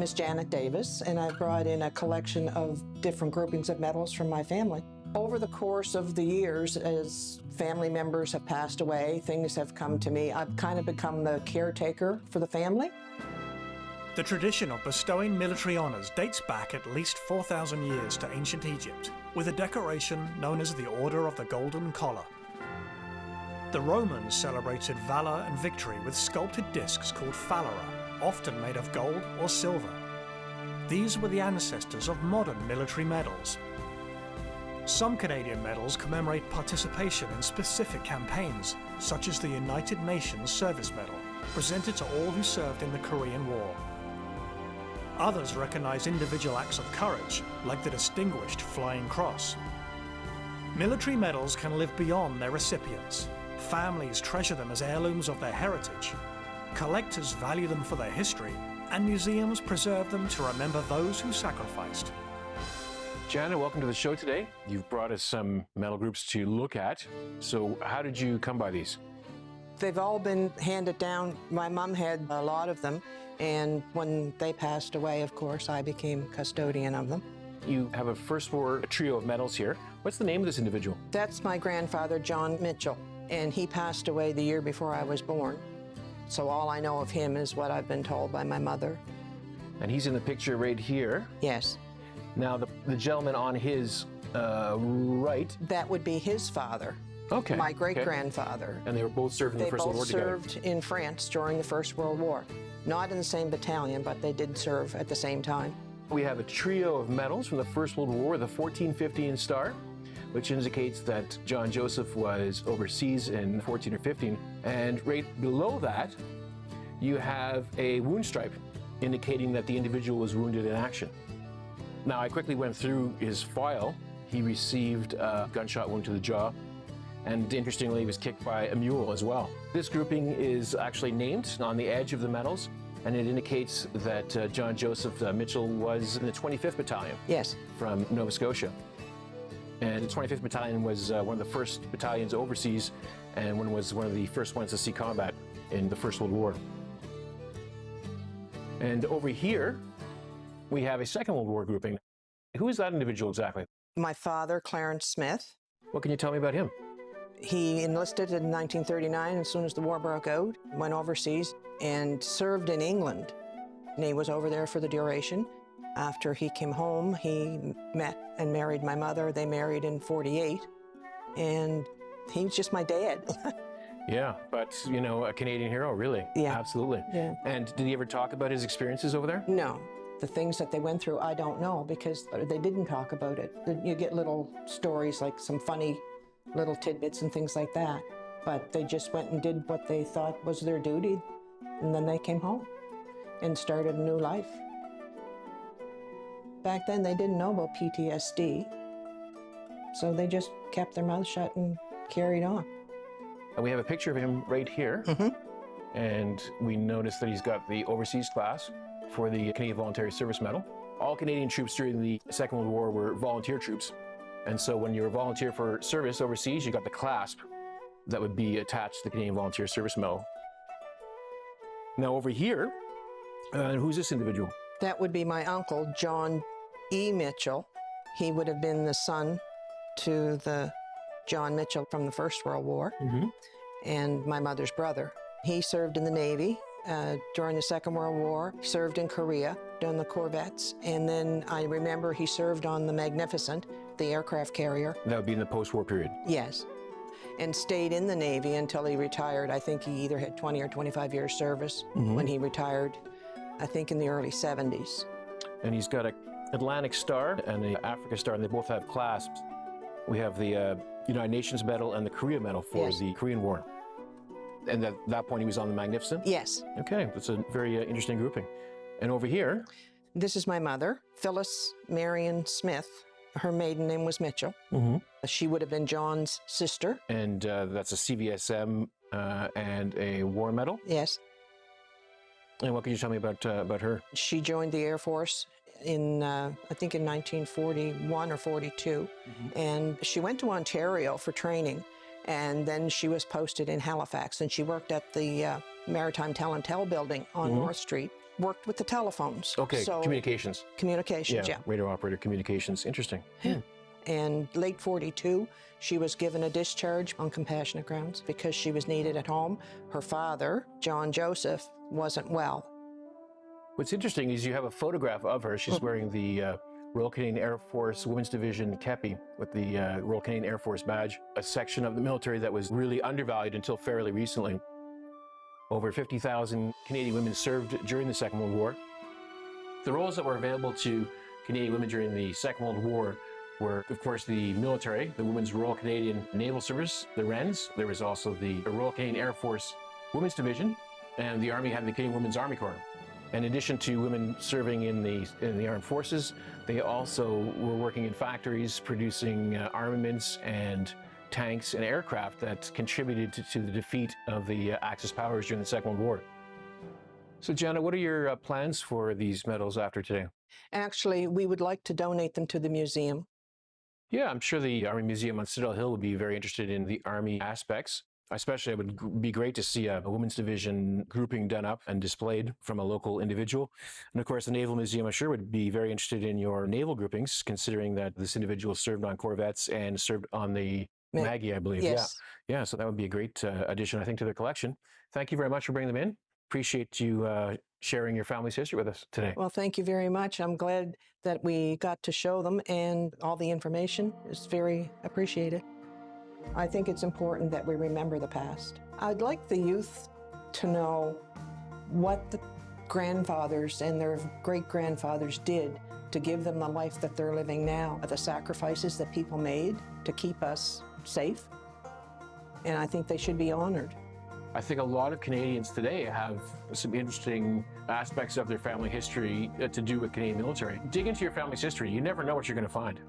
name is Janet Davis, and I brought in a collection of different groupings of medals from my family. Over the course of the years, as family members have passed away, things have come to me. I've kind of become the caretaker for the family. The tradition of bestowing military honours dates back at least 4,000 years to ancient Egypt, with a decoration known as the Order of the Golden Collar. The Romans celebrated valour and victory with sculpted discs called phalaria, often made of gold or silver. These were the ancestors of modern military medals. Some Canadian medals commemorate participation in specific campaigns, such as the United Nations Service Medal, presented to all who served in the Korean War. Others recognise individual acts of courage, like the Distinguished Flying Cross. Military medals can live beyond their recipients. Families treasure them as heirlooms of their heritage. Collectors value them for their history, and museums preserve them to remember those who sacrificed. Janet, welcome to the show today. You've brought us some medal groups to look at. So how did you come by these? They've all been handed down. My mom had a lot of them, and when they passed away, of course, I became custodian of them. You have a First War trio of medals here. What's the name of this individual? That's my grandfather, John Mitchell, and he passed away the year before I was born. So all I know of him is what I've been told by my mother. And he's in the picture right here. Yes. Now, the gentleman on his right. That would be his father. Okay. My great-grandfather. And they were both served in the First World War together. They both served in France during the First World War. Not in the same battalion, but they did serve at the same time. We have a trio of medals from the First World War, the 1415 Star, which indicates that John Joseph was overseas in 14 or 15. And right below that, you have a wound stripe, indicating that the individual was wounded in action. Now, I quickly went through his file. He received a gunshot wound to the jaw, and interestingly, he was kicked by a mule as well. This grouping is actually named on the edge of the medals, and it indicates that John Joseph Mitchell was in the 25th Battalion. Yes. From Nova Scotia. And the 25th Battalion was one of the first battalions overseas, and was one of the first ones to see combat in the First World War. And over here, we have a Second World War grouping. Who is that individual exactly? My father, Clarence Smith. What can you tell me about him? He enlisted in 1939 as soon as the war broke out, went overseas and served in England. And he was over there for the duration. After he came home, he met and married my mother. They married in 48, and he was just my dad. Yeah, but, you know, a Canadian hero, really. Yeah. Absolutely. Yeah. And did he ever talk about his experiences over there? No. The things that they went through, I don't know, because they didn't talk about it. You get little stories, like some funny little tidbits and things like that, but they just went and did what they thought was their duty, and then they came home and started a new life. Back then, they didn't know about PTSD, so they just kept their mouth shut and carried on. And we have a picture of him right here, and we notice that he's got the overseas class for the Canadian Voluntary Service Medal. All Canadian troops during the Second World War were volunteer troops, and so when you were a volunteer for service overseas, you got the clasp that would be attached to the Canadian Volunteer Service Medal. Now over here, who's this individual? That would be my uncle, John E. Mitchell. He would have been the son to the John Mitchell from the First World War, and my mother's brother. He served in the Navy during the Second World War. He served in Korea, on the corvettes, and then I remember he served on the Magnificent, the aircraft carrier. That would be in the post-war period. Yes, and stayed in the Navy until he retired. I think he either had 20 or 25 years service when he retired, I think in the early 70s. And he's got an Atlantic Star and an Africa Star, and they both have clasps. We have the United Nations Medal and the Korea Medal for the Korean War. And at that point, he was on the Magnificent? Yes. Okay, that's a very interesting grouping. And over here? This is my mother, Phyllis Marion Smith. Her maiden name was Mitchell. She would have been John's sister. And that's a CVSM and a war medal? Yes. And what can you tell me about her? She joined the Air Force in, I think in 1941 or 42. And she went to Ontario for training. And then she was posted in Halifax, and she worked at the Maritime Tell and Tell building on North Street. worked with the telephones. Okay, So, communications. communications, yeah. Radio operator communications. Interesting. And late 42, she was given a discharge on compassionate grounds because she was needed at home. Her father, John Joseph, wasn't well. What's interesting is you have a photograph of her. She's wearing the Royal Canadian Air Force Women's Division kepi with the Royal Canadian Air Force badge, a section of the military that was really undervalued until fairly recently. Over 50,000 Canadian women served during the Second World War. The roles that were available to Canadian women during the Second World War were, of course, the military, the Women's Royal Canadian Naval Service, the Wrens. There was also the Royal Canadian Air Force Women's Division, and the Army had the Canadian Women's Army Corps. In addition to women serving in the armed forces, they also were working in factories producing armaments and tanks and aircraft that contributed to the defeat of the Axis powers during the Second World War. So, Jana, what are your plans for these medals after today? Actually, we would like to donate them to the museum. Yeah, I'm sure the Army Museum on Citadel Hill would be very interested in the Army aspects. Especially, it would be great to see a Women's Division grouping done up and displayed from a local individual. And of course, the Naval Museum, I'm sure, would be very interested in your naval groupings, considering that this individual served on corvettes and served on the Maggie, I believe. Yes. Yeah, so that would be a great addition, I think, to their collection. Thank you very much for bringing them in. Appreciate you sharing your family's history with us today. Well, thank you very much. I'm glad that we got to show them, and all the information is very appreciated. I think it's important that we remember the past. I'd like the youth to know what the grandfathers and their great-grandfathers did to give them the life that they're living now, the sacrifices that people made to keep us safe, and I think they should be honored. I think a lot of Canadians today have some interesting aspects of their family history to do with Canadian military. Dig into your family's history. You never know what you're going to find.